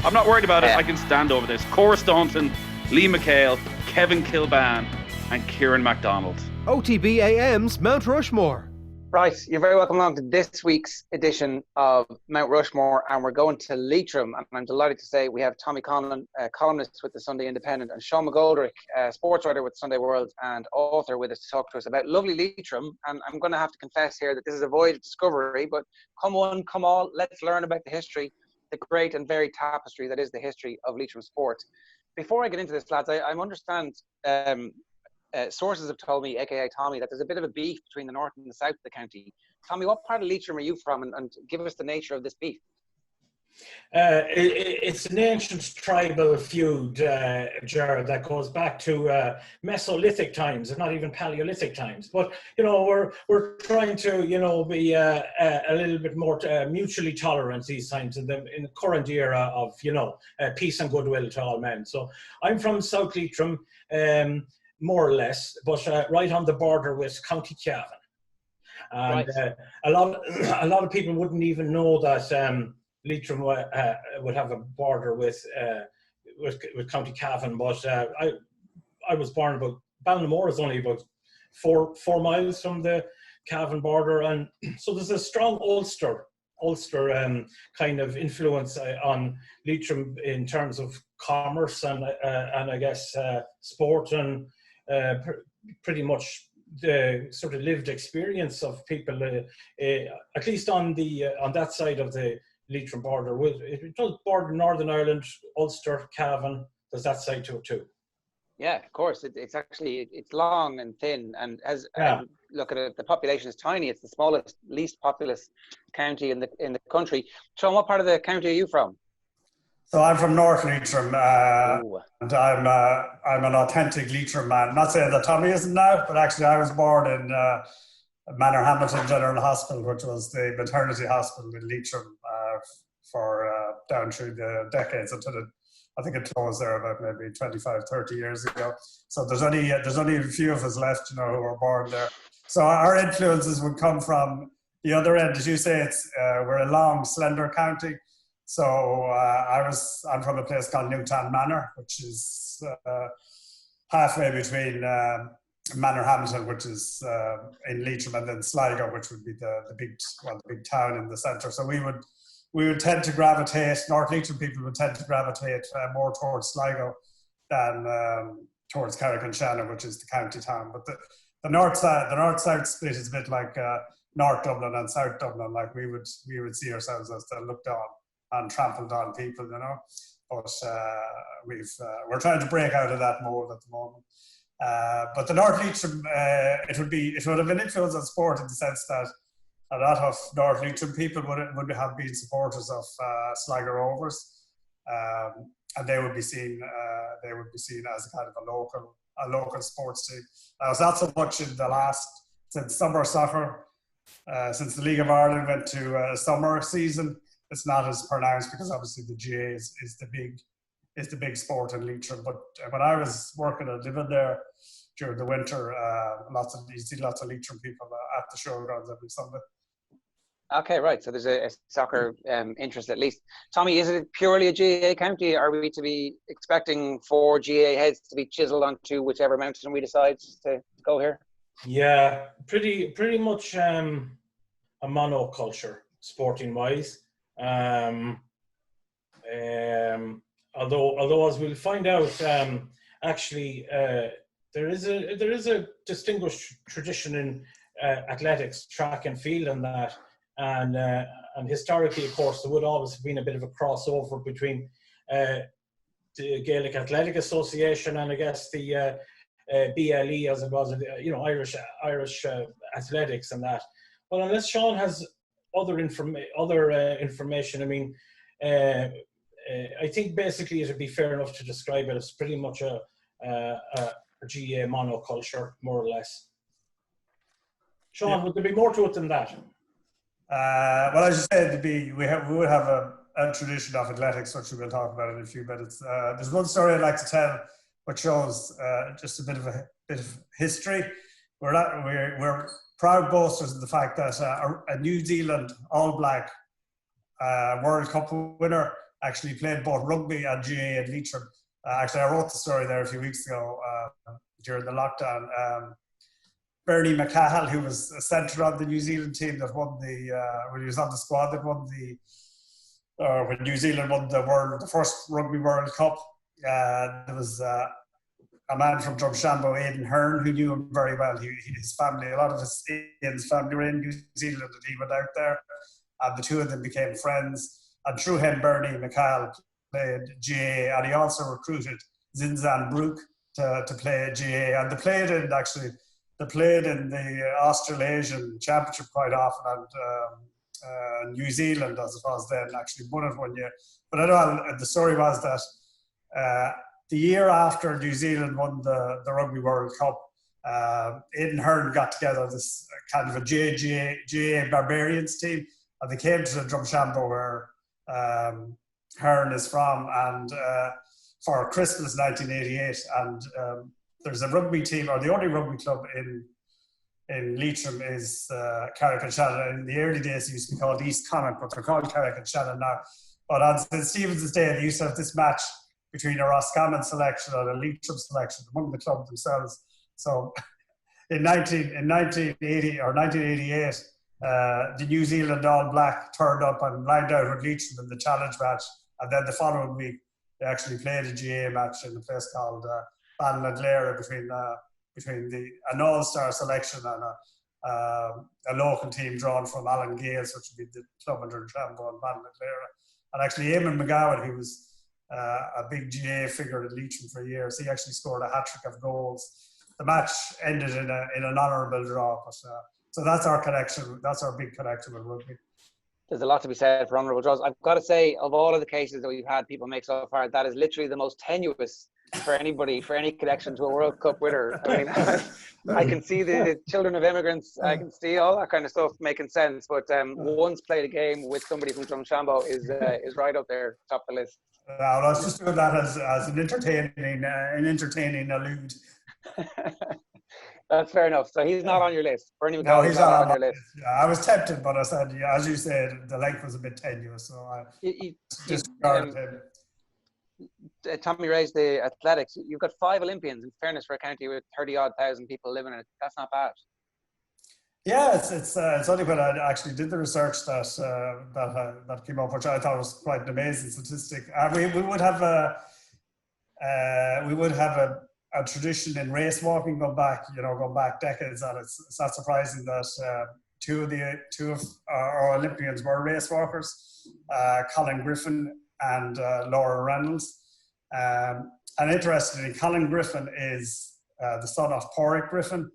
I'm not worried about it. I can stand over this. Cora Staunton, Lee McHale, Kevin Kilban, and Kieran MacDonald. OTB AM's Mt Rushmore. Right, you're very welcome along to this week's edition of Mt Rushmore, and we're going to Leitrim. And I'm delighted to say we have Tommy Conlon, columnist with the Sunday Independent, and Sean McGoldrick, sports writer with Sunday World and author, with us to talk to us about lovely Leitrim. And I'm going to have to confess here that this is a voyage of discovery, but come one, come all, let's learn about the history, the great and varied tapestry that is the history of Leitrim sport. Before I get into this, lads, I understand sources have told me, aka Tommy, that there's a bit of a beef between the north and the south of the county. Tommy, what part of Leitrim are you from, and give us the nature of this beef? It's an ancient tribal feud, Jared, that goes back to Mesolithic times, and not even Paleolithic times. But we're trying to be a little bit more mutually tolerant these times in the current era of peace and goodwill to all men. So I'm from South Leitrim, more or less, but right on the border with County Cavan. And right. A lot of people wouldn't even know that Leitrim would have a border with County Cavan, but I was born about Ballinamore is only about four miles from the Cavan border, and so there's a strong Ulster kind of influence on Leitrim in terms of commerce and I guess sport and pretty much the sort of lived experience of people, at least on that side of the Leitrim border. It does border Northern Ireland, Ulster, Cavan. There's that side to it too. Yeah, of course. It's actually long and thin, and look at it, the population is tiny. It's the smallest, least populous county in the country. Sean, what part of the county are you from? So I'm from North Leitrim, and I'm an authentic Leitrim man. Not saying that Tommy isn't now, but actually I was born in Manor Hamilton General Hospital, which was the maternity hospital in Leitrim for down through the decades until I think it closed there about maybe 25, 30 years ago. So there's only a few of us left, who were born there. So our influences would come from the other end. As you say, we're a long, slender county. So I'm from a place called Newtown Manor, which is halfway between Manor Hamilton, which is in Leitrim, and then Sligo, which would be the big town in the centre. So we would tend to gravitate. North Leitrim people would tend to gravitate more towards Sligo than towards Carrick-on-Shannon, which is the county town. But the north-south split is a bit like North Dublin and South Dublin. Like we would see ourselves as the looked on and trampled on people, But we're trying to break out of that mold at the moment. But the North Leitrim, it would have an influence on sport in the sense that a lot of North Leitrim people would have been supporters of Sligo Rovers, and they would be seen as kind of a local sports team. Now, it's not so much in since summer soccer, since the League of Ireland went to a summer season. It's not as pronounced because obviously the GA is the big sport in Leitrim. But when I was working and living there during the winter, you see lots of Leitrim people at the showgrounds every Sunday. Okay, right. So there's a soccer interest at least. Tommy, is it purely a GA county? Are we to be expecting 4 GA heads to be chiseled onto whichever mountain we decide to go here? Yeah, pretty much a monoculture, sporting-wise. Although as we'll find out, actually there is a distinguished tradition in athletics, track and field, and that, and historically, of course, there would always have been a bit of a crossover between the Gaelic Athletic Association and I guess the BLE, as it was, Irish athletics and that. But unless Sean has other information, I mean, I think basically it would be fair enough to describe it as pretty much a GA monoculture, more or less. Sean, would there be more to it than that? Well, as you said, we would have a tradition of athletics, which we'll talk about in a few minutes. There's one story I'd like to tell, which shows just a bit of history. We're proud boasters of the fact that a New Zealand All Black World Cup winner actually played both rugby and GA in Leitrim. Actually, I wrote the story there a few weeks ago during the lockdown. Bernie McCahill, who was a centre on the New Zealand team that won when he was on the squad that won when New Zealand won the first Rugby World Cup. There was a man from Drumshanbo, Aidan Hearn, who knew him very well. His family, a lot of his family were in New Zealand, and he went out there, and the two of them became friends. And through him, Bernie McCall played GA, and he also recruited Zinzan Brook to play GA. And they played in the Australasian Championship quite often, and New Zealand, as it was then, actually won it one year. But I know the story was that the year after New Zealand won the Rugby World Cup, Aidan Hearn got together this kind of a GA Barbarians team, and they came to the Drumshanbo where Hearn is from, and for Christmas 1988, and there's a rugby team, or the only rugby club in Leitrim is Carrick and Shannon. In the early days, it used to be called East Connacht, but they're called Carrick and Shannon now. But on St. Stephen's Day, they used to have this match between a Roscommon selection and a Leitrim selection among the club themselves. So in 1980 or 1988, the New Zealand All Black turned up and lined out with Leitrim in the challenge match, and then the following week they actually played a GA match in a place called Ballinadlera between an all-star selection and a local team drawn from Alan Gales, which would be the club under Trambo and Ballinadlera. And actually Eamon McGowan, who was a big GA figure in Leitrim for years, he actually scored a hat-trick of goals. The match ended in an honourable draw, but so that's our connection. That's our big connection with rugby. There's a lot to be said for honourable draws. I've got to say, of all of the cases that we've had people make so far, that is literally the most tenuous for anybody, for any connection to a World Cup winner. I mean, I can see the children of immigrants, I can see all that kind of stuff making sense, but once played a game with somebody from Drumshanbo is right up there, top of the list. Well, I was just doing that as an entertaining allude. That's fair enough. So he's not on your list. Bernie McCall, no, he's not on your list. Yeah, I was tempted, but I said, yeah, as you said, the length was a bit tenuous, so I disregarded him. Tommy raised the athletics. You've got 5 Olympians, in fairness, for a county with 30-odd thousand people living in it. That's not bad. Yeah, it's only when I actually did the research that came up, which I thought was quite an amazing statistic. We would have a tradition in race walking going back decades, and it's not surprising that two of our Olympians were race walkers, Colin Griffin and Laura Reynolds. And interestingly, Colin Griffin is the son of Porrick Griffin,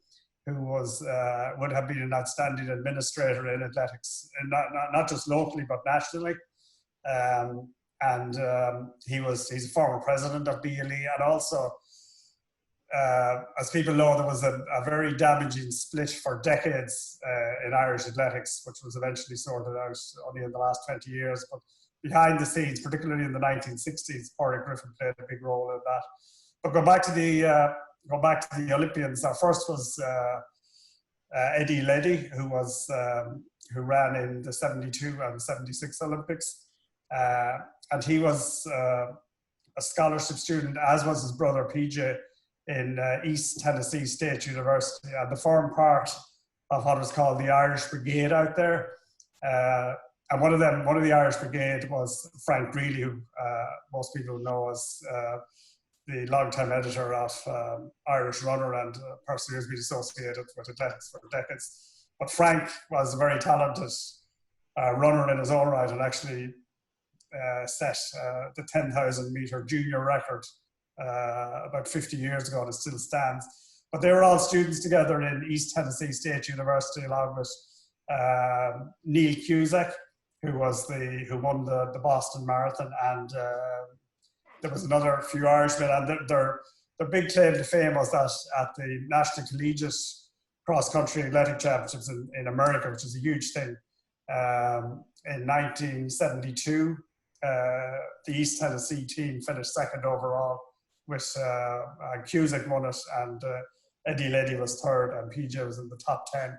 who would have been an outstanding administrator in athletics, and not just locally but nationally. He's a former president of BLE, and also, as people know, there was a very damaging split for decades in Irish athletics, which was eventually sorted out only in the last 20 years. But behind the scenes, particularly in the 1960s, Porrick Griffin played a big role in that. But go back to the Olympians. Our first was Eddie Leddy, who ran in the 72 and 76 Olympics. And he was a scholarship student, as was his brother PJ, in East Tennessee State University, and they formed part of what was called the Irish Brigade out there. And one of the Irish Brigade was Frank Greeley, who most people know as the long-time editor of Irish Runner and a person who's been associated with athletics for decades. But Frank was a very talented runner in his own right, and actually set the 10,000 meter junior record about 50 years ago, and it still stands. But they were all students together in East Tennessee State University, along with Neil Cusack, who won the Boston Marathon, and there was another few Irishmen. And their big claim to fame was that at the National Collegiate Cross Country Athletic Championships in America, which is a huge thing, in 1972, the East Tennessee team finished second overall, with Cusack won it, and Eddie Leddy was third, and PJ was in the top 10.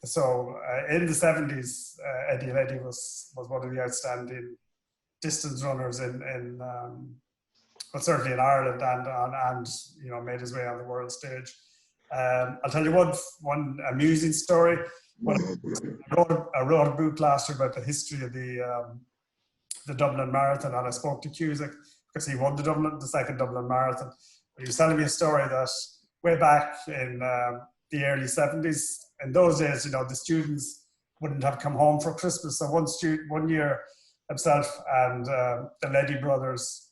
So in the 70s, Eddie Leddy was one of the outstanding distance runners but certainly in Ireland and made his way on the world stage. I'll tell you one amusing story. When I wrote a book last year about the history of the Dublin Marathon, and I spoke to Cusack because he won the second Dublin Marathon. But he was telling me a story that way back in the early 70s, in those days, the students wouldn't have come home for Christmas. So one year, himself and the Leddy brothers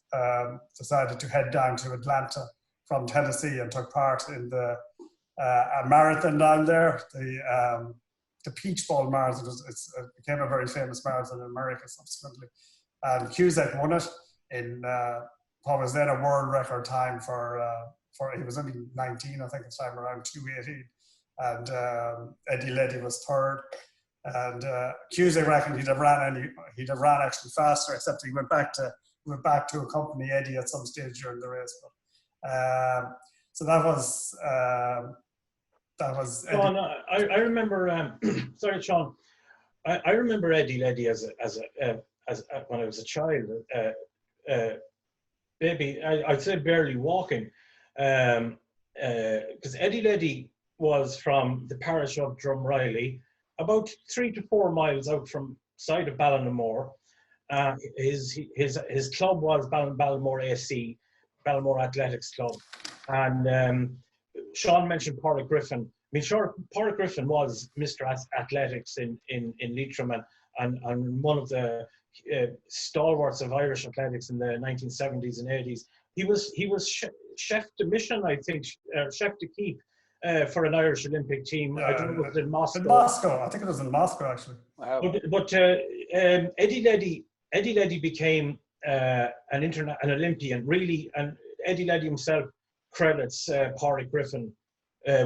decided to head down to Atlanta from Tennessee and took part in a marathon down there. The Peach Bowl Marathon. It became a very famous marathon in America subsequently. And Cusack won it in what was then a world record time for he was only 19, I think, at the time, around 2:18. And Eddie Leddy was third. And Cusack reckoned he'd have ran actually faster, except he went back to accompany Eddie at some stage during the race. But, so that was Eddie. Sean, I remember. Sorry, Sean. I remember Eddie Leddy as when I was a child. Maybe I'd say barely walking, because Eddie Leddy was from the parish of Drumreilly, about 3 to 4 miles out from side of Ballinamore. His club was Ballinamore AC, Ballinamore Athletics Club, and Sean mentioned Pádraig Griffin. I mean, sure, Pádraig Griffin was Mr. Athletics in Leitrim and one of the stalwarts of Irish athletics in the 1970s and 80s. He was chef de mission, I think, chef de keep for an Irish Olympic team. I don't know if it was in Moscow. In Moscow, I think it was in Moscow actually. Wow. But Eddie Leddy became an Olympian, really, and Eddie Leddy himself credits Pádraig Griffin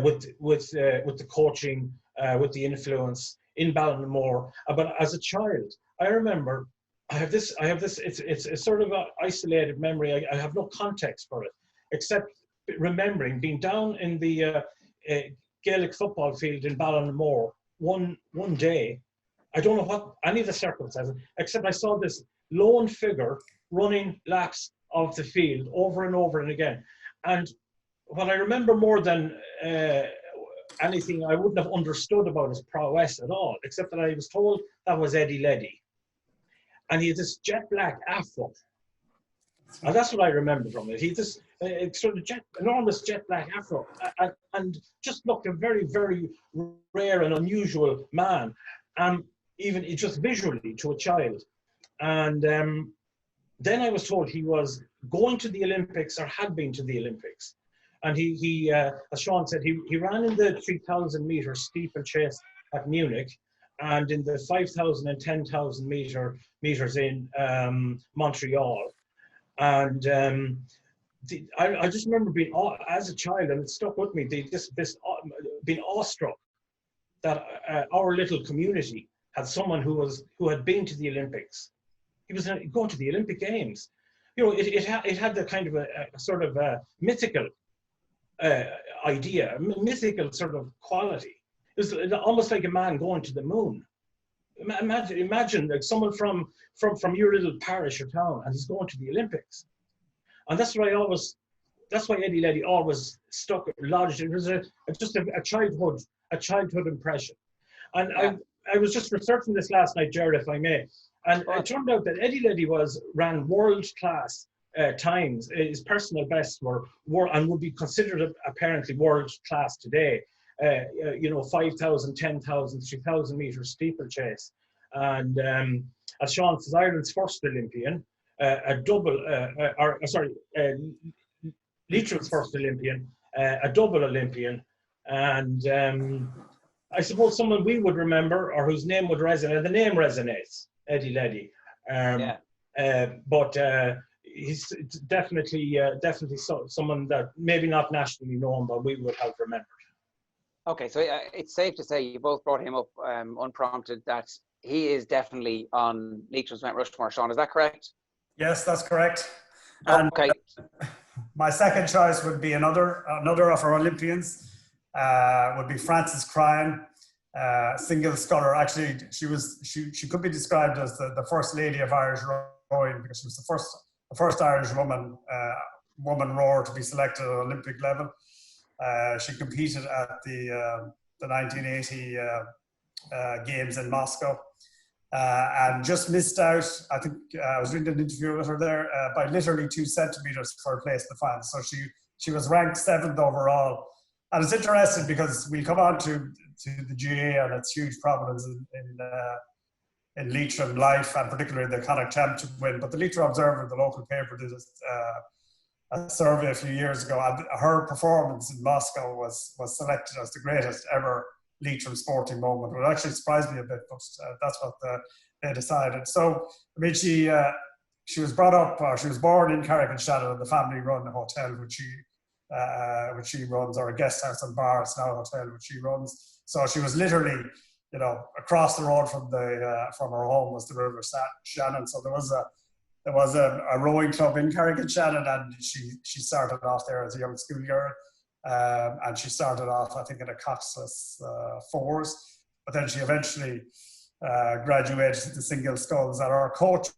with the coaching, with the influence in Ballinamore. But as a child, I remember I have this. It's sort of an isolated memory. I have no context for it, except remembering being down in the Gaelic football field in Ballinamore one day. I don't know what any of the circumstances, except I saw this lone figure running laps of the field over and over and again. And what I remember more than anything, I wouldn't have understood about his prowess at all, except that I was told that was Eddie Leddy. And he had this jet black afro. And that's what I remember from it. He had this sort of enormous jet black afro and just looked a very, very rare and unusual man, even just visually to a child. And then I was told he was going to the Olympics or had been to the Olympics. And he as Sean said, he ran in the 3,000 meter steeplechase at Munich, and in the 5,000 and 10,000 meters in Montreal. And I just remember being, as a child, and it stuck with me, being awestruck that our little community had someone who had been to the Olympics. He was going to the Olympic Games. You know, it had the kind of a sort of a mythical idea, mythical sort of quality. It was almost like a man going to the moon. Imagine like someone from your little parish or town, and he's going to the Olympics. And that's why Eddie Leddy always lodged. It was just a childhood impression. And yeah. I was just researching this last night, Jared, if I may, and it turned out that Eddie Leddy ran world-class times. His personal bests were and would be considered apparently world-class today. 5,000, 10,000, 3,000 meter steeplechase. And as Sean says, Ireland's first Olympian, Leitrim's first Olympian, a double Olympian. And I suppose someone we would remember or whose name would resonate, the name resonates, Eddie Leddy. But he's definitely someone that maybe not nationally known, but we would have remembered. Okay, so it's safe to say you both brought him up unprompted, that he is definitely on Leitrim's Mt Rushmore. Sean, is that correct? Yes, that's correct. And okay. My second choice would be another of our Olympians. Would be Frances Cryan, single sculler. Actually, she could be described as the first lady of Irish rowing because she was the first Irish woman rower to be selected at Olympic level. She competed at the 1980 games in Moscow. And just missed out. I think I was reading an interview with her there by literally 2 centimeters for a place in the final. So she was ranked 7th overall. And it's interesting because we come on to the GA and its huge prominence in Leitrim life, and particularly the Connacht Championship win. But the Leitrim Observer, the local paper, did a survey a few years ago, and her performance in Moscow was selected as the greatest ever Leitrim sporting moment. It actually surprised me a bit, but that's what they decided. So, I mean, she was brought up, she was born in Carrick-on-Shannon in the family-run hotel, which she runs, or a guest house and bar. It's now a hotel which she runs. So she was literally, across the road from her home was the River Shannon. So there was a rowing club in Carrick-on-Shannon, and she started off there as a young schoolgirl. And she started off, I think, in a Coxless fours, but then she eventually graduated to the single sculls. And our coach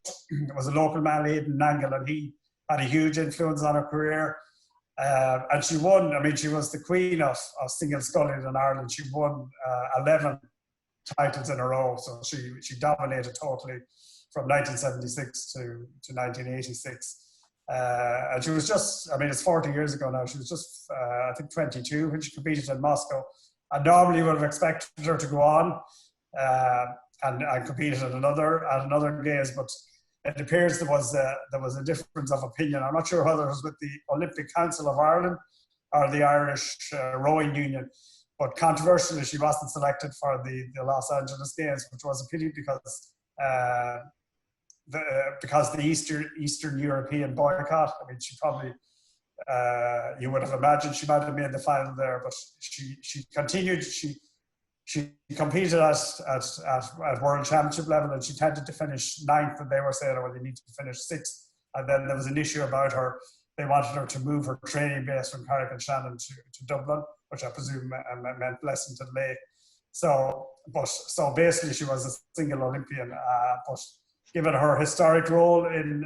was a local man, Aidan Nangle, and he had a huge influence on her career. And she won. I mean, she was the queen of single sculling in Ireland. She won 11 titles in a row, so she dominated totally from 1976 to 1986. And she was just, I mean, it's 40 years ago now. She was just, I think, 22 when she competed in Moscow. I normally would have expected her to go on and competed at another games, but it appears there was a difference of opinion. I'm not sure whether it was with the Olympic Council of Ireland or the Irish Rowing Union, but controversially, she wasn't selected for the Los Angeles Games, which was a pity because the Eastern European boycott. I mean, she probably, you would have imagined she might have made the final there, but she continued. She competed at World Championship level, and she tended to finish 9th, and they were saying, well, you need to finish 6th. And then there was an issue about her. They wanted her to move her training base from Carrick-on-Shannon to Dublin, which I presume meant Blessington Lake. So basically, she was a single Olympian, but given her historic role in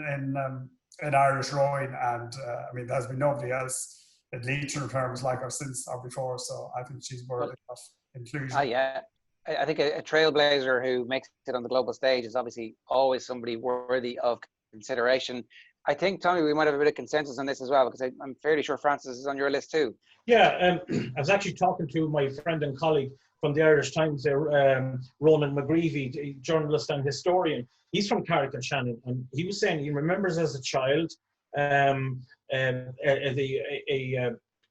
Irish rowing, and I mean, there's been nobody else in Leitrim terms like her since or before, so I think she's worthy of inclusion. Yeah, I think a trailblazer who makes it on the global stage is obviously always somebody worthy of consideration. I think, Tommy, we might have a bit of consensus on this as well, because I'm fairly sure Francis is on your list too. Yeah, I was actually talking to my friend and colleague from the Irish Times there, Ronan McGreevy, journalist and historian. He's from Carrick-on-Shannon, and he was saying he remembers as a child a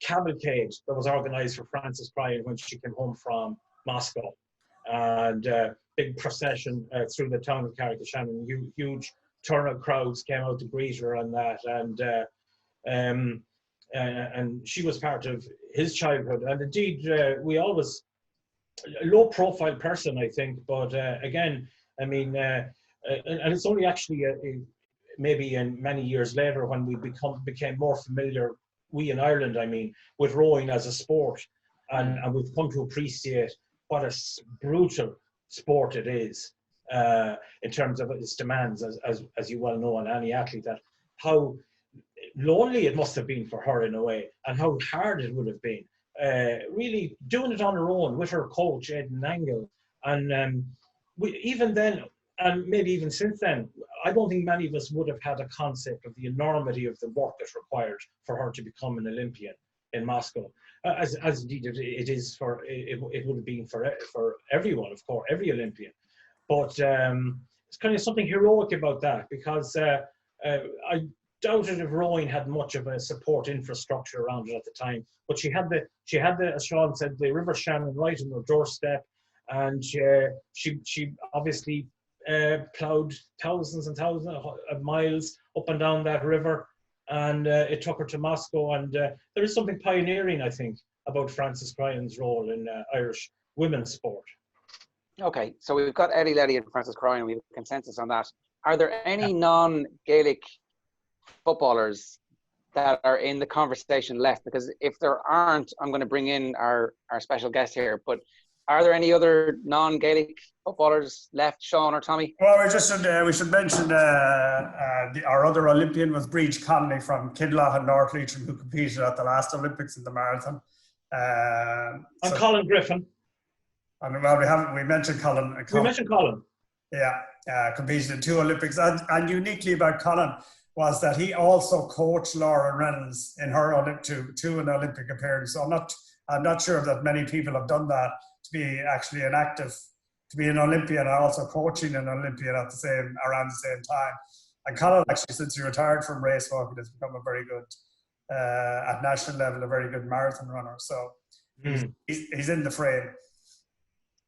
cavalcade that was organised for Frances Cryan when she came home from Moscow, and big procession through the town of Carrick-on-Shannon. Huge turnout crowds came out to greet her and that, and she was part of his childhood. And indeed, we always a low-profile person, I think, but again, I mean, and it's only actually maybe in many years later when we became more familiar, we in Ireland, I mean, with rowing as a sport, and we've come to appreciate what a brutal sport it is in terms of its demands, as you well know, on any athlete, that how lonely it must have been for her in a way, and how hard it would have been. Really doing it on her own with her coach, Aidan Nangle. And even then, and maybe even since then, I don't think many of us would have had a concept of the enormity of the work that's required for her to become an Olympian in Moscow, as indeed it is for, it would have been for everyone, of course, every Olympian. But it's kind of something heroic about that, because I doubted if rowing had much of a support infrastructure around it at the time. But she had the, as Sean said, the River Shannon right on her doorstep, and she obviously ploughed thousands and thousands of miles up and down that river, and it took her to Moscow. And there is something pioneering, I think, about Frances Cryan's role in Irish women's sport. Okay, so we've got Eddie Letty and Frances Cryan. We have a consensus on that. Are there any non-Gaelic footballers that are in the conversation left? Because if there aren't, I'm going to bring in our special guest here. But Are there any other non-Gaelic footballers left, Sean or Tommy? Well, we should mention our other Olympian was Breach Conley from Kinloch and North Leitrim, who competed at the last Olympics in the marathon. And Colin Griffin. And well, we mentioned Colin. We mentioned Colin. Yeah, competed in 2 Olympics, and uniquely about Colin was that he also coached Laura Reynolds in her to an Olympic appearance. So I'm not sure that many people have done that, to be actually to be an Olympian and also coaching an Olympian around the same time. And Conlon, actually, since he retired from race walking, has become a very good, at national level, a very good marathon runner. So he's in the frame.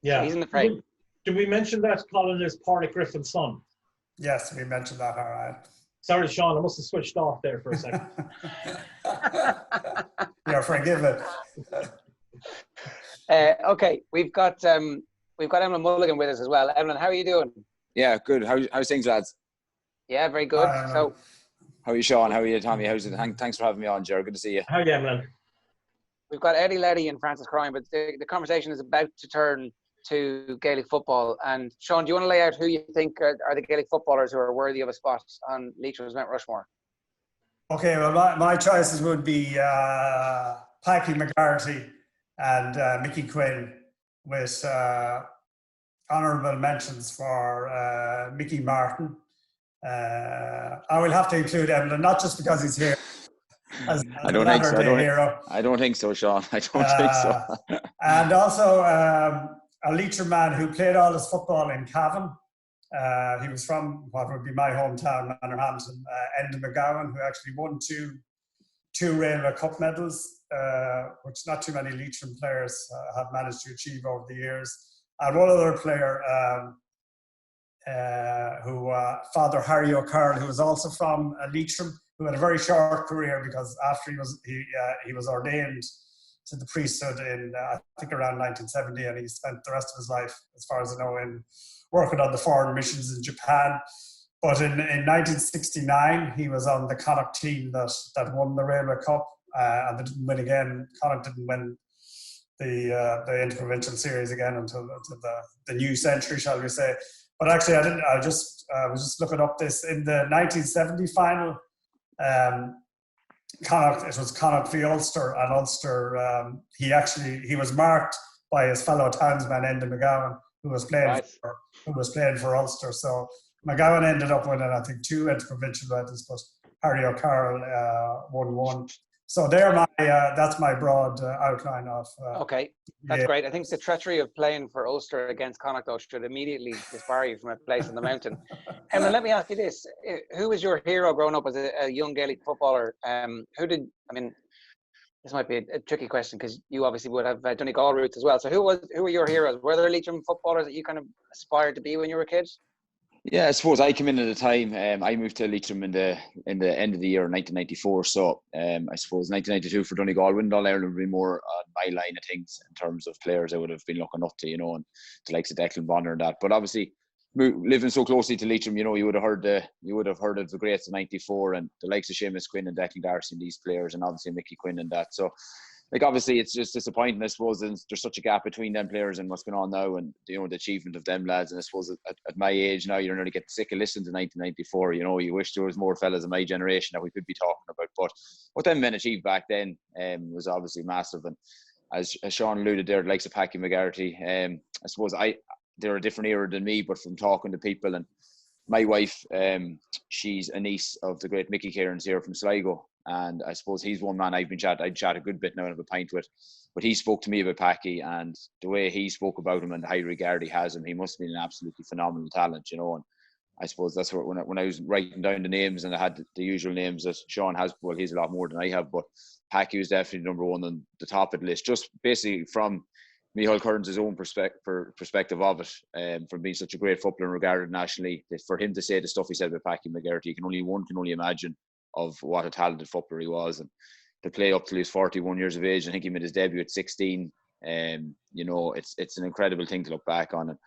Yeah, he's in the frame. Did we mention that Colin is Pádraig Griffin's son? Yes, we mentioned that. All right. Sorry, Sean, I must have switched off there for a second. You're forgiven. Okay, we've got Emlyn Mulligan with us as well. Emlyn, how are you doing? Yeah, good. How's things, lads? Yeah, very good. So, how are you, Sean? How are you, Tommy? How's it? Thanks for having me on, Jared. Good to see you. How are you, Emlyn? we've got Eddie Letty and Francis Crime, but the conversation is about to turn to Gaelic football. And Sean, do you want to lay out who you think are the Gaelic footballers who are worthy of a spot on Leitrim's Mt Rushmore? Okay, well, my choices would be Paddy McGoldrick and Mickey Quinn, with honourable mentions for Mickey Martin. I will have to include Emlyn, not just because he's here. I don't think so. I don't think so, Sean. I don't think so. And also a Leitrim man who played all his football in Cavan. He was from what would be my hometown, Manorhampton. Enda McGowan, who actually won two Railway Cup medals, which not too many Leitrim players have managed to achieve over the years. And one other player, Father Harry O'Carroll, who was also from Leitrim, who had a very short career because after he was ordained to the priesthood in I think around 1970, and he spent the rest of his life, as far as I know, in working on the foreign missions in Japan. But in 1969, he was on the Connacht team that won the Railway Cup, and they didn't win again. Connacht didn't win the interprovincial series again until the new century, shall we say. But actually, I was just looking up this in the 1970 final. It was Connacht v Ulster, and Ulster he was marked by his fellow townsman Enda McGowan, who was playing for Ulster. So McGowan ended up winning, I think, 2 interprovincial medals, but Harry O'Carroll won 1. So that's my broad outline of. Okay, that's great. I think the treachery of playing for Ulster against Connacht should immediately disbar you from a place on the mountain. Emma, let me ask you this: who was your hero growing up as a young Gaelic footballer? This might be a tricky question because you obviously would have Donegal roots as well. So who were your heroes? Were there Leitrim footballers that you kind of aspired to be when you were a kid? Yeah, I suppose I came in at a time. I moved to Leitrim in the end of the year 1994. So I suppose 1992 for Donegal, winning All Ireland would be more on my line of things in terms of players I would have been looking up to, and the likes of Declan Bonner and that. But obviously, living so closely to Leitrim, you would have heard of the greats of '94 and the likes of Seamus Quinn and Declan Darcy and these players, and obviously Mickey Quinn and that. So. Obviously, it's just disappointing, I suppose, and there's such a gap between them players and what's going on now, and the achievement of them lads. And I suppose at my age now, you're nearly getting sick of listening to 1994. You wish there was more fellas of my generation that we could be talking about. But what them men achieved back then was obviously massive. And as Sean alluded there, the likes of Paddy McGoldrick, I suppose they're a different era than me, but from talking to people, and my wife, she's a niece of the great Mickey Cairns here from Sligo. And I suppose he's one man I'd chat a good bit now and have a pint with. But he spoke to me about Paddy, and the way he spoke about him and the high regard he has him, he must have been an absolutely phenomenal talent, And I suppose that's what when I was writing down the names, and I had the usual names that Sean has, well, he's a lot more than I have, but Paddy was definitely number one on the top of the list, just basically from Micheál Kearns' own perspective of it, from being such a great footballer regarded nationally. For him to say the stuff he said about Paddy McGoldrick, one can only imagine of what a talented footballer he was, and to play up till he was 41 years of age. I think he made his debut at 16. It's an incredible thing to look back on. And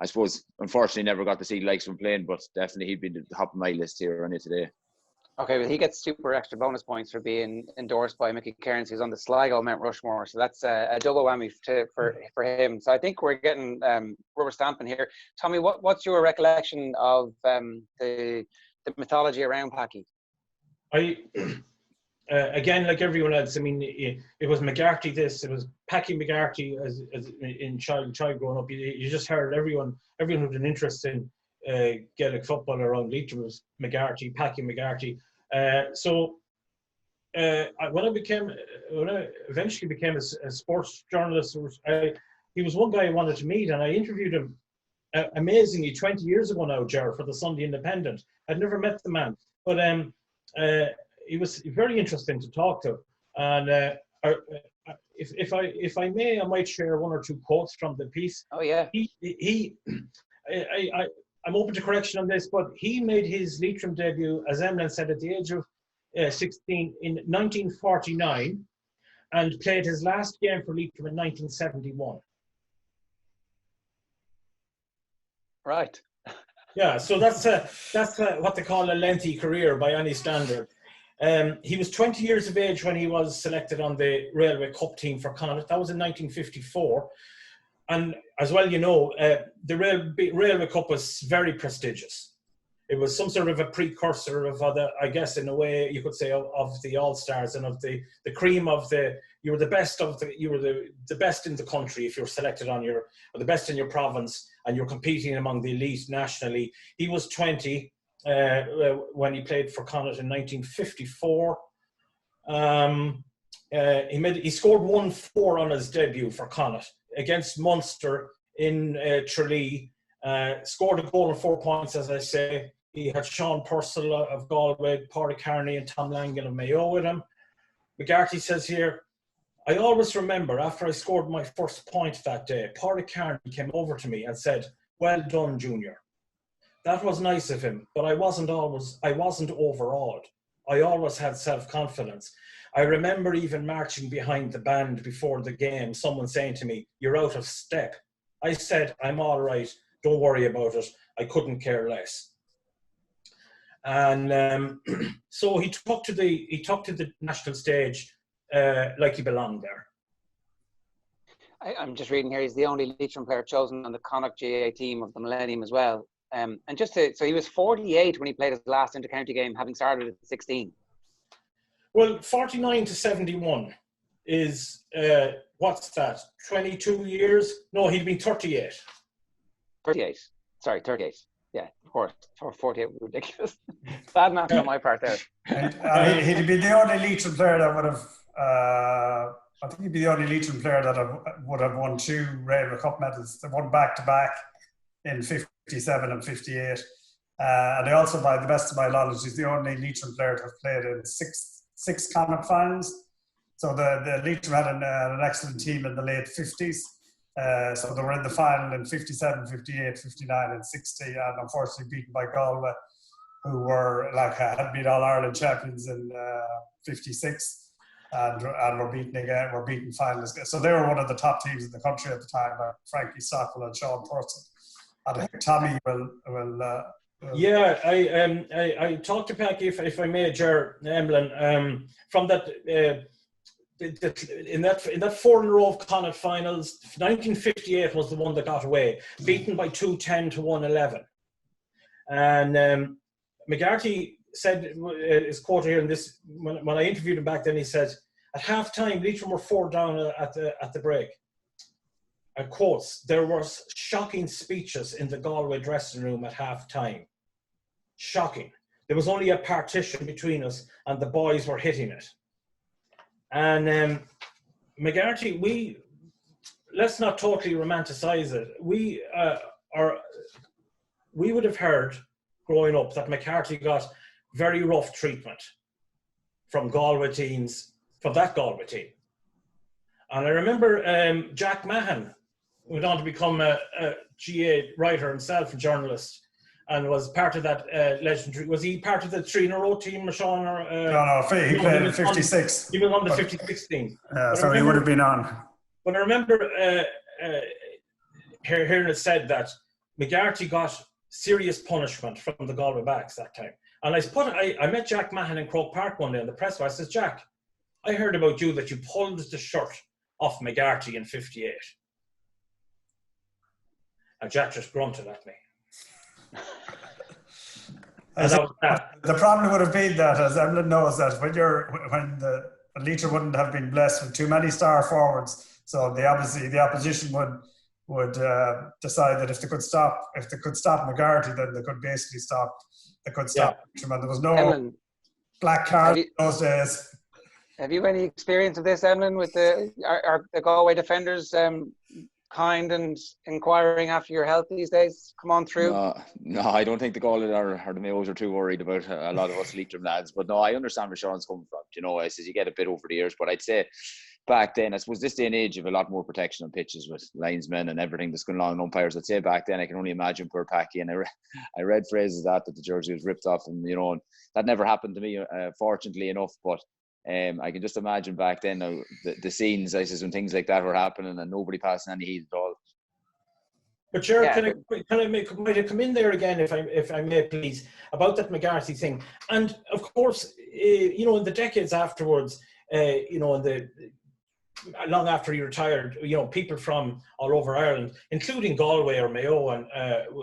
I suppose, unfortunately, never got to see the likes of him playing, but definitely he'd be the top of my list here on it today. Okay, well, he gets super extra bonus points for being endorsed by Mickey Cairns, who's on the Sligo Mt Rushmore. So that's a double whammy for him. So I think we're getting rubber stamping here. Tommy, what's your recollection of the mythology around Packy? Again, like everyone else, I mean, it was McGarty this, it was Packy McGarty as in child growing up. You just heard everyone with an interest in Gaelic football around Leitrim was McGarty, Packy McGarty. So when I eventually became a sports journalist, he was one guy I wanted to meet, and I interviewed him amazingly 20 years ago now, Ger, for the Sunday Independent. I'd never met the man, but he was very interesting to talk to. And if I may, I might share one or two quotes from the piece. Oh yeah. I'm open to correction on this, but he made his Leitrim debut, as Emlyn said, at the age of 16 in 1949, and played his last game for Leitrim in 1971. Right. Yeah, so that's what they call a lengthy career by any standard. He was 20 years of age when he was selected on the Railway Cup team for Conlon. That was in 1954. And as well, you know, the Railway Cup was very prestigious. It was some sort of a precursor of other, I guess, in a way you could say, of the All-Stars and of the cream of you were the best you were the best in the country if you were selected or the best in your province, and you're competing among the elite nationally. He was 20 when he played for Connacht in 1954. He scored 1-4 on his debut for Connacht against Munster in Tralee. Scored a goal and 4 points, as I say. He had Sean Purcell of Galway, Pádraig Kearney and Tom Langan of Mayo with him. McGarty says here, I always remember after I scored my first point that day, Pádraig Kearney came over to me and said, well done, Junior. That was nice of him, but I wasn't overawed. I always had self-confidence. I remember even marching behind the band before the game, someone saying to me, you're out of step. I said, I'm all right, don't worry about it. I couldn't care less. And so he took to the national stage like he belonged there. I'm just reading here, he's the only Leitrim player chosen on the Connacht GAA team of the Millennium as well. And so he was 48 when he played his last inter-county game, having started at 16. Well, 49 to 71 is, what's that, 22 years? No, he'd been 38. 38. Sorry, 38. Yeah, of course. 48 would be ridiculous. Bad math on my part there. He'd be the only Leitrim player that would have, I think he'd be the only Leitrim player that would have won 2 Railway Cup medals. They won back-to-back in 57 and 58. And they also, by the best of my knowledge, he's the only Leitrim player to have played in six Connacht finals. So the Leitrim had an excellent team in the late 50s. So they were in the final in 57, 58, 59 and 60, and unfortunately beaten by Galway, who were had been All-Ireland champions in 56 and were beaten again, were beaten finalists. So they were one of the top teams in the country at the time, Frankie Stockwell and Sean Purcell. I think Tommy will yeah, I talked to Packy, if I may, Ger Emlyn, from that in that 4 in a row of Connacht finals. 1958 was the one that got away, beaten by 2-10 to 1-11. And McGarty said, is quoted here in this, when I interviewed him back then, he said, at half time, Leitrim were 4 down at the break. Quotes, there were shocking speeches in the Galway dressing room at half time. Shocking. There was only a partition between us and the boys were hitting it. And McGarty, let's not totally romanticize it. We would have heard growing up that McCarthy got very rough treatment from Galway teams, from that Galway team. And I remember Jack Mahan went on to become a GA writer himself, a journalist, and was part of that legendary. Was he part of the 3 in a row team, Sean? No, he played in 56. He was on the 56 team. So he would have been on. But I remember hearing it said that McGarty got serious punishment from the Galway backs that time. And I met Jack Mahon in Croke Park one day in the press. I says, Jack, I heard about you that you pulled the shirt off McGarty in '58. And Jack just grunted at me. The problem would have been that, as Emlyn knows, that when the Leitrim wouldn't have been blessed with too many star forwards, so the opposition would decide that if they could stop McGarty, then they could basically stop Leitrim. And there was no black card in those days. Have you any experience of this, Emlyn, with are the Galway defenders kind and inquiring after your health these days? Come on through. No, I don't think the Galway or the Mayos are too worried about a lot of us Leitrim lads. But no, I understand where Sean's coming from. You know, I says you get a bit over the years, but I'd say back then, I suppose this day and age, you have a lot more protection on pitches with linesmen and everything that's going on and umpires. I'd say back then, I can only imagine poor Packy, and I read phrases that the jersey was ripped off, and you know, and that never happened to me, fortunately enough. But I can just imagine back then the scenes, I says, when things like that were happening and nobody passing any heat at all. But Jared, might I come in there again, if I may, please, about that McGarty thing? And of course, you know, in the decades afterwards, you know, long after he retired, you know, people from all over Ireland, including Galway or Mayo and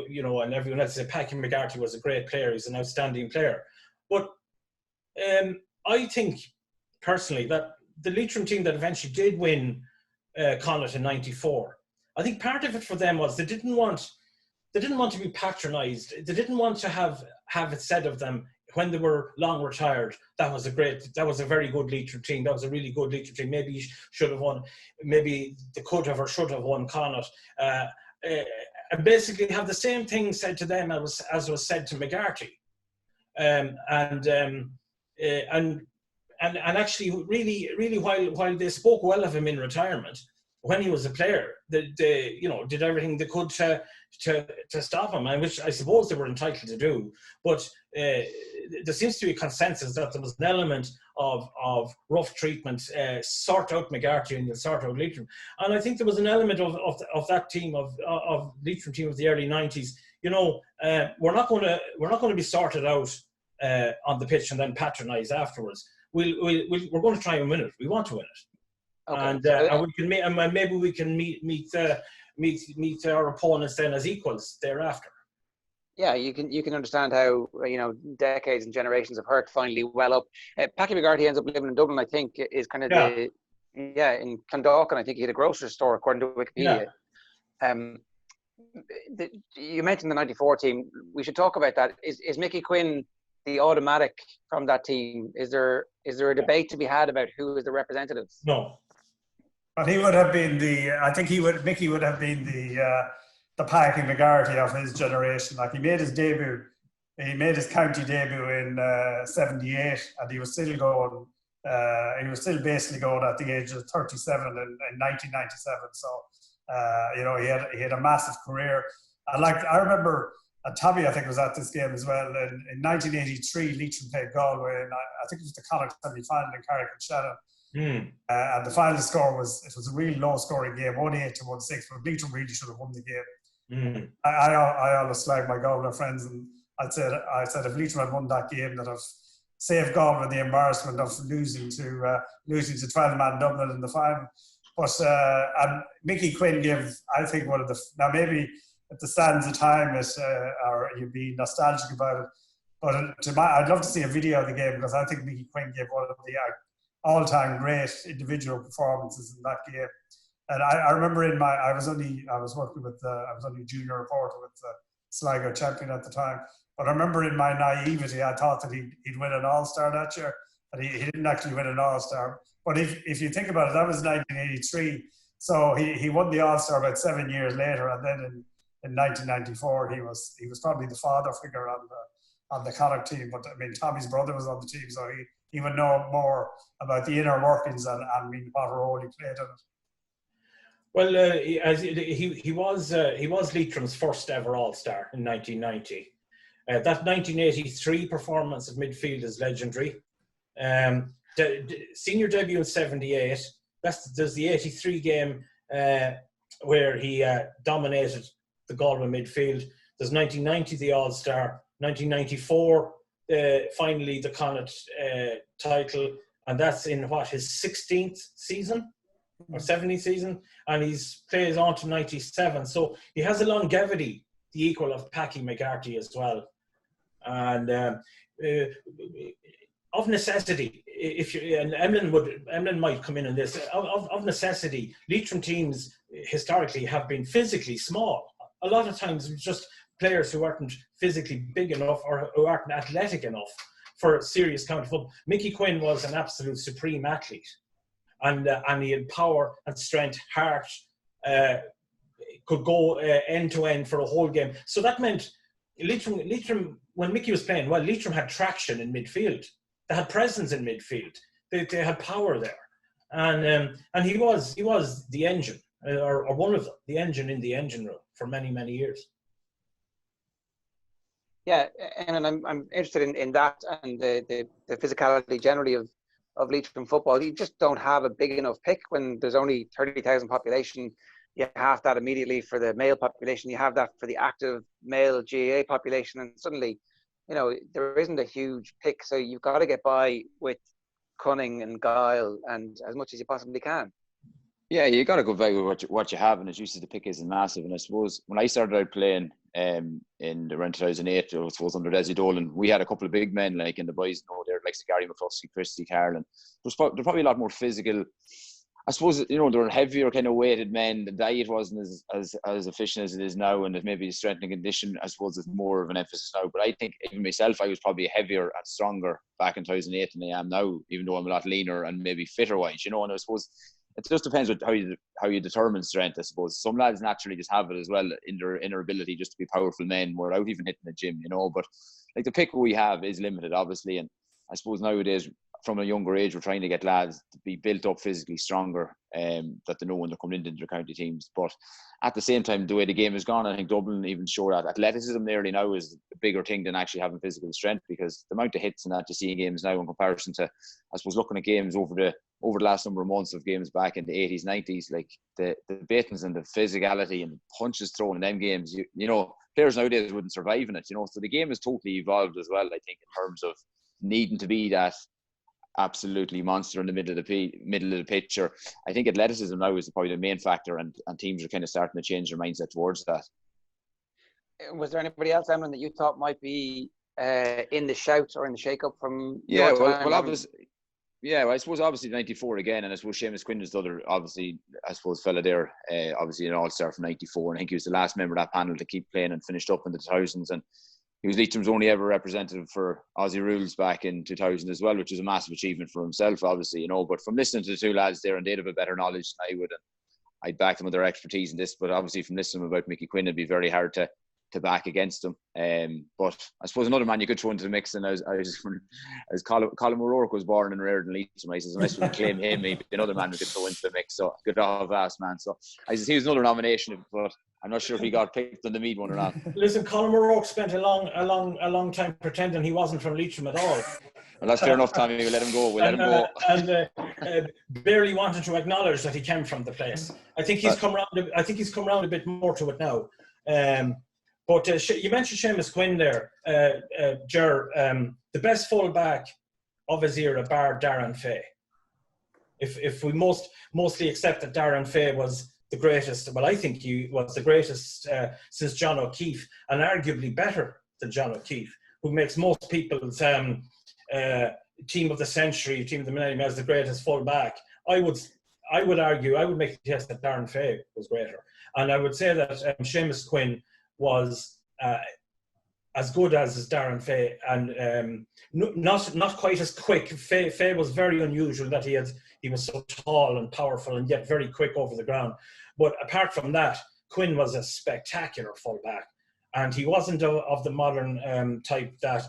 you know, and everyone else, said Packy McGarty was a great player. He's an outstanding player. But I think personally that the Leitrim team that eventually did win Conlon in '94, I think part of it for them was they didn't want to be patronised. They didn't want to have it said of them when they were long retired, that was a very good Leitrim team. That was a really good Leitrim team. Maybe you should have won. Maybe they could have or should have won Connacht. And basically have the same thing said to them as was said to McGarty. And actually, really, while they spoke well of him in retirement, when he was a player, they you know, did everything they could to stop him, and which I suppose they were entitled to do. But there seems to be a consensus that there was an element of rough treatment, sort out McGarty and sort out Leitrim. And I think there was an element of that team of Leitrim team of the early '90s. You know, we're not going to be sorted out on the pitch and then patronised afterwards. We're going to try and win it. We want to win it. Okay. And we can maybe we can meet our opponents then as equals thereafter. Yeah, you can understand how, you know, decades and generations of hurt finally well up. Packy McGarty ends up living in Dublin, I think, is kind of in Clondalkin. I think he had a grocery store according to Wikipedia. Yeah. You mentioned the '94 team. We should talk about that. Is Mickey Quinn the automatic from that team? Is there a debate to be had about who is the representatives? No. But he would have been Mickey would have been the Packy McGarty of his generation. Like, he made his county debut in '78, and he was still going. He was still basically going at the age of 37 in 1997. So you know, he had a massive career. And like, I remember Tommy, I think, was at this game as well. In 1983, Leitrim played Galway, and I think it was the Connacht semi-final in Carrick and Shannon. And the final score was a really low scoring game, 1-8 to 1-6, but Leitrim really should have won the game. I always slag my Galway friends, and I said if Leitrim had won that game, that have saved Galway the embarrassment of losing to 12-man Dublin in the final. But and Mickey Quinn gave, I think, one of the, now maybe at the sands of time, or you'd be nostalgic about it, but I'd love to see a video of the game, because I think Mickey Quinn gave one of the all-time great individual performances in that game. And I remember I was only a junior reporter with the Sligo champion at the time. But I remember in my naivety, I thought that he'd win an All-Star that year, and he didn't actually win an All-Star. But if you think about it, that was 1983. So he won the All-Star about 7 years later, and then in 1994 he was probably the father figure on the Connacht team. But I mean, Tommy's brother was on the team, so he would know more about the inner workings and what role he played in it. Well, he was Leitrim's first ever All-Star in 1990. That 1983 performance at midfield is legendary. Senior debut in '78. There's the '83 game where he dominated the Galway midfield. There's 1990, the All-Star. 1994, finally the Connacht title, and that's in his 16th season or 17th season, and he's plays on to 97. So he has a longevity, the equal of Packy McGarty as well. And of necessity, if you and Emlyn might come in on this. Of necessity, Leitrim teams historically have been physically small. A lot of times, it's just players who aren't physically big enough or who aren't athletic enough for serious county football. Mickey Quinn was an absolute supreme athlete, and he had power and strength, heart, could go end to end for a whole game. So that meant Leitrim, when Mickey was playing, well, Leitrim had traction in midfield. They had presence in midfield. They had power there, and he was the engine, or one of them, the engine in the engine room for many years. Yeah, and I'm interested in that and the physicality generally of Leitrim football. You just don't have a big enough pick when there's only 30,000 population. You have that immediately for the male population. You have that for the active male GAA population, and suddenly, there isn't a huge pick. So you've got to get by with cunning and guile and as much as you possibly can. Yeah, you got to go by with what you have, and as you said, the pick isn't massive. And I suppose when I started out playing in around 2008, I suppose under Desi Dolan, we had a couple of big men, like, and the boys know they're like Gary McCluskey, Christy Carlin. They're probably a lot more physical. I suppose, they were heavier kind of weighted men. The diet wasn't as efficient as it is now, and maybe strength and condition, I suppose, is more of an emphasis now. But I think even myself, I was probably heavier and stronger back in 2008 than I am now, even though I'm a lot leaner and maybe fitter wise, and I suppose it just depends with how you determine strength, I suppose. Some lads naturally just have it as well in their ability just to be powerful men without even hitting the gym, but like the pick we have is limited, obviously, and I suppose nowadays from a younger age we're trying to get lads to be built up physically stronger, that they know when they're coming into their county teams. But at the same time, the way the game has gone, I think Dublin even showed that athleticism nearly now is a bigger thing than actually having physical strength, because the amount of hits and that you see in games now in comparison to, I suppose, looking at games over the last number of months of games back in the 80s, 90s, like the beatings and the physicality and punches thrown in them games, players nowadays wouldn't survive in it, so the game has totally evolved as well, I think, in terms of needing to be that absolutely monster in the middle of the pitch. Or I think athleticism now is probably the main factor, and teams are kind of starting to change their mindset towards that. Was there anybody else, Emlyn, that you thought might be in the shout or in the shake-up from Yeah, your time? well, obviously, yeah, well, I suppose obviously 94 again, and I suppose Seamus Quinn is the other, obviously, I suppose, fella there, obviously an all-star from 94, and I think he was the last member of that panel to keep playing and finished up in the 2000s, and he was Leitrim's only ever representative for Aussie Rules back in 2000 as well, which is a massive achievement for himself, obviously, but from listening to the two lads there, and they'd have a better knowledge than I would, and I'd back them with their expertise in this, but obviously from listening about Mickey Quinn, it'd be very hard to back against him. But I suppose another man you could throw into the mix, and as Colin O'Rourke was born and reared in Leitrim, I says, unless we claim him, maybe another man we could throw into the mix. So good to have vast man. So I says he was another nomination, but I'm not sure if he got picked on the Mead one or not. Listen, Colin O'Rourke spent a long time pretending he wasn't from Leitrim at all. Well, that's fair enough, Tommy. We'll let him go. And barely wanted to acknowledge that he came from the place. I think he's come around a bit more to it now. But you mentioned Seamus Quinn there, Ger. The best fullback of his era, bar Darren Fay. If we mostly accept that Darren Fay was the greatest, well, I think he was the greatest since John O'Keefe, and arguably better than John O'Keefe, who makes most people's team of the century, team of the millennium as the greatest fullback. I would argue, I would make the case that Darren Fay was greater, and I would say that Seamus Quinn was as good as Darren Fay, and not quite as quick. Fay was very unusual that he was so tall and powerful and yet very quick over the ground. But apart from that, Quinn was a spectacular fullback, and he wasn't of the modern type that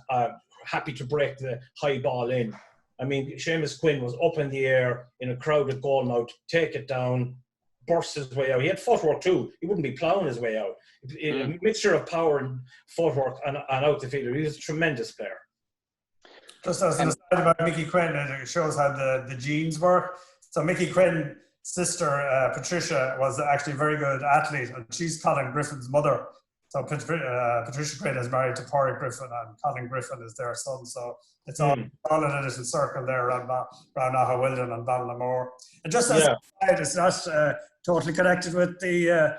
happy to break the high ball in. I mean, Seamus Quinn was up in the air in a crowded goal mouth, take it down, burst his way out. He had footwork too. He wouldn't be ploughing his way out. A mixture of power and footwork and out the field. He was a tremendous player. Just as an aside about Mickey Quinn, it shows how the genes work. So Mickey Quinn's sister, Patricia, was actually a very good athlete, and she's Colin Griffin's mother. So Patricia Quinn is married to Corey Griffin, and Colin Griffin is their son. So it's all in a little circle there around Ahawildon and Ballinamore. And just as it's not totally connected with the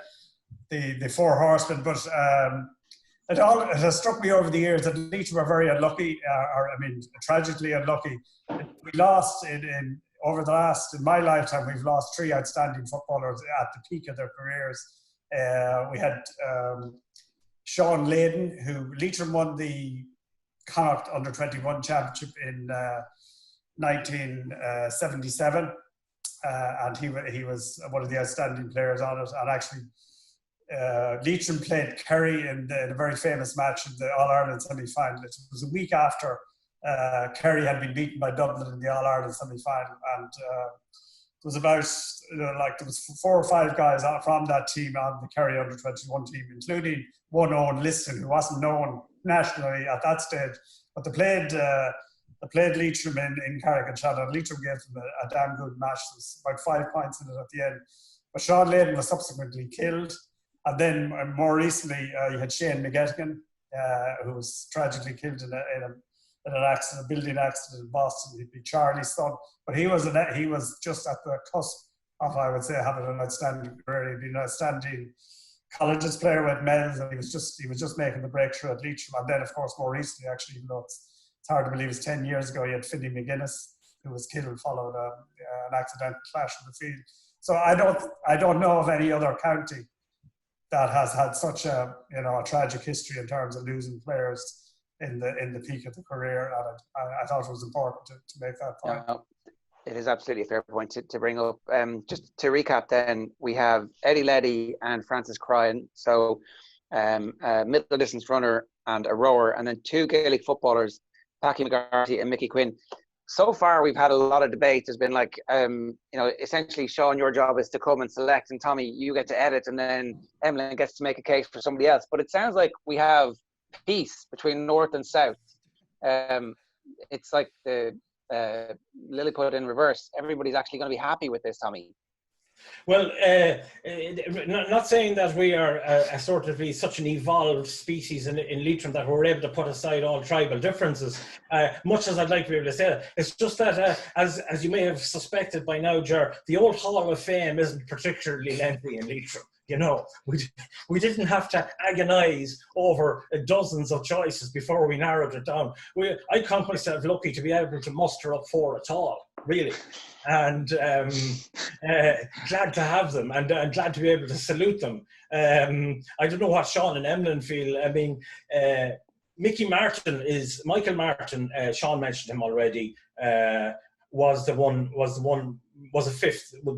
Four Horsemen, but it has struck me over the years that Leitrim were very unlucky, tragically unlucky. We lost in my lifetime, we've lost 3 outstanding footballers at the peak of their careers. We had Sean Layden, who Leitrim won the Connacht Under-21 Championship in 1977, and he was one of the outstanding players on it. And actually, Leitrim played Kerry in a very famous match in the All-Ireland semi-final. It was a week after Kerry had been beaten by Dublin in the All-Ireland semi-final, and it was about there was 4 or 5 guys from that team on the Kerry Under-21 team, including one Owen Liston, who wasn't known nationally at that stage, but they played Leitrim in Carrick-on-Shannon, and Leitrim gave them a damn good match. There was about 5 points in it at the end. But Sean Layden was subsequently killed. And then more recently, you had Shane McGettigan, who was tragically killed in an accident, a building accident in Boston. He'd be Charlie's son. But he was just at the cusp of, I would say, having an outstanding career. He'd been an outstanding colleges player with Mel's, and he was just making the breakthrough at Leitrim. And then, of course, more recently, actually, even though it's hard to believe it's 10 years ago, he had Finney McGuinness, who was killed following an accidental clash in the field. So I don't know of any other county that has had such a tragic history in terms of losing players in the peak of the career, and I thought it was important to make that point. No, it is absolutely a fair point to bring up. Just to recap, then we have Eddie Leddy and Francis Cryan, so a middle distance runner and a rower, and then 2 Gaelic footballers, Packy McGarty and Mickey Quinn. So far, we've had a lot of debate. There's been essentially, Sean, your job is to come and select, and Tommy, you get to edit, and then Emily gets to make a case for somebody else. But it sounds like we have peace between North and South. It's like the Lilliput in reverse. Everybody's actually going to be happy with this, Tommy. Well, not saying that we are such an evolved species in Leitrim that we're able to put aside all tribal differences, much as I'd like to be able to say that. It's just that, as you may have suspected by now, Ger, the old Hall of Fame isn't particularly lengthy in Leitrim. We didn't have to agonise over dozens of choices before we narrowed it down. I count myself lucky to be able to muster up 4 at all, really. And glad to have them, and glad to be able to salute them. I don't know what Sean and Emlyn feel. I mean, Michael Martin, Sean mentioned him already, would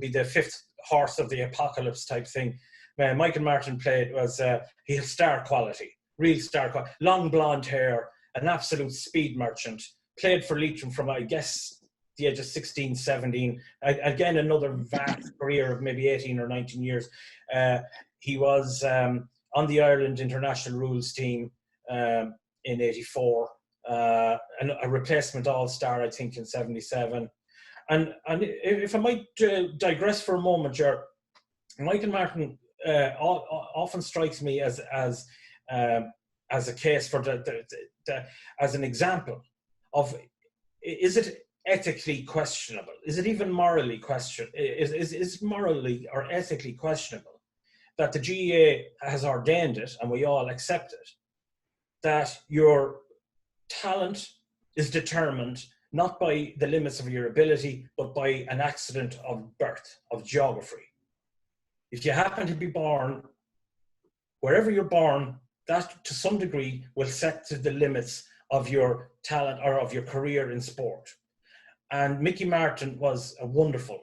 be the 5th horse of the apocalypse type thing. Michael Martin he had star quality, real star quality, long blonde hair, an absolute speed merchant, played for Leitrim from, I guess, the age of 16, 17. Again, another vast career of maybe 18 or 19 years. He was on the Ireland international rules team in 84, and a replacement all-star, I think, in 77. And if I might digress for a moment, Michael Martin often strikes me as a case for as an example of, is it ethically questionable? Is it even morally questionable? Is morally or ethically questionable that the GAA has ordained it, and we all accept it, that your talent is determined not by the limits of your ability, but by an accident of birth, of geography? If you happen to be born, wherever you're born, that to some degree will set to the limits of your talent or of your career in sport. And Mickey Martin was a wonderful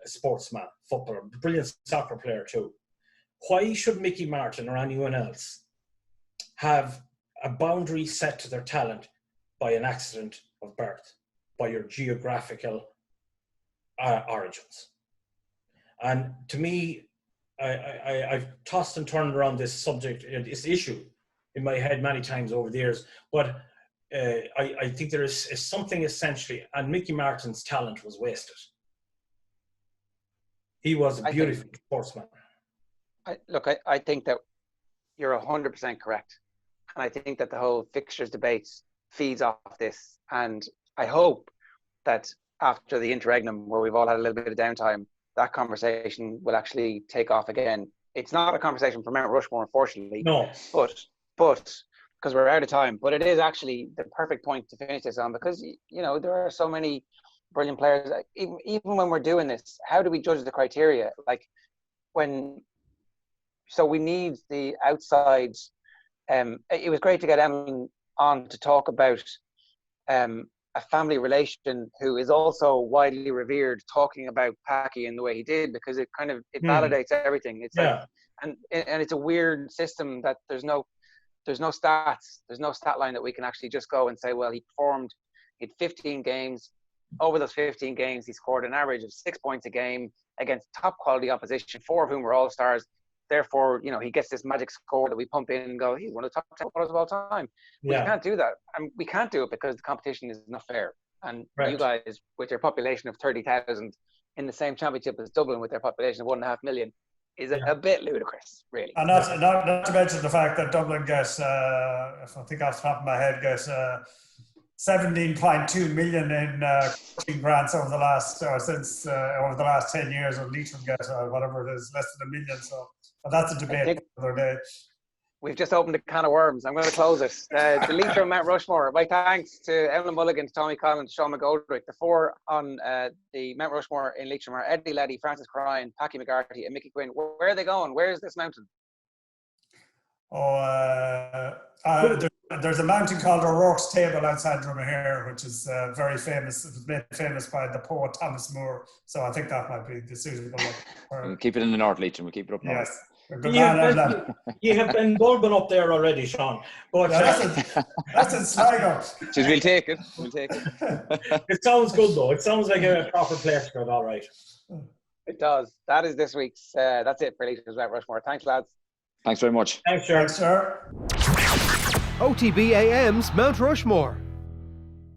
sportsman, footballer, brilliant soccer player too. Why should Mickey Martin or anyone else have a boundary set to their talent by an accident of birth, by your geographical origins? And to me, I've tossed and turned around this subject, this issue in my head many times over the years, but I think there is something essentially, and Mickey Martin's talent was wasted. He was a beautiful sportsman. I think that you're 100% correct. And I think that the whole fixtures debate feeds off this. And I hope that after the interregnum, where we've all had a little bit of downtime, that conversation will actually take off again. It's not a conversation for Mount Rushmore, unfortunately. No. But because we're out of time, but it is actually the perfect point to finish this on, because, you know, there are so many brilliant players. Even when we're doing this, how do we judge the criteria? Like so we need the outside. It was great to get Emlyn on to talk about a family relation who is also widely revered, talking about Packy in the way he did, because it kind of validates everything. It's like, and it's a weird system that there's no stats, there's no stat line that we can actually just go and say, well, he had 15 games. Over those 15 games, he scored an average of 6 points a game against top quality opposition, 4 of whom were all-stars. Therefore, you know, he gets this magic score that we pump in and go, he's one of the top 10 footballers of all time. We can't do that. And we can't do it because the competition is not fair. And you guys, with your population of 30,000 in the same championship as Dublin with their population of 1.5 million, is a bit ludicrous, really. And not to mention the fact that Dublin gets, if I think off the top of my head, gets 17.2 million in coaching grants over the last, over the last 10 years, or Leitrim gets whatever it is, less than 1 million. So, but that's a debate for another day. We've just opened a can of worms. I'm going to close it. The Leitrim Mount Rushmore. My thanks to Emlyn Mulligan, to Tommy Conlon, to Sean McGoldrick. The 4 on the Mount Rushmore in Leitrim are Eddie Leddy, Francis Cryan, Packy McGarty, and Mickey Quinn. Where are they going? Where is this mountain? There's a mountain called O'Rourke's Table outside Dromahare, which is very famous. It was made famous by the poet Thomas Moore. So I think that might be the suitable one. We'll keep it in the North, Leitrim. We'll keep it up north. Yes. You have been Bolbin up there already, Sean. But that's in Sligo. We'll take it. We'll take it. It sounds good, though. It sounds like a proper place for it, all right. It does. That is this week's. That's it for Leitrim's Mount Rushmore. Thanks, lads. Thanks very much. Thanks, sir. Thanks, sir. OTB AM's Mount Rushmore.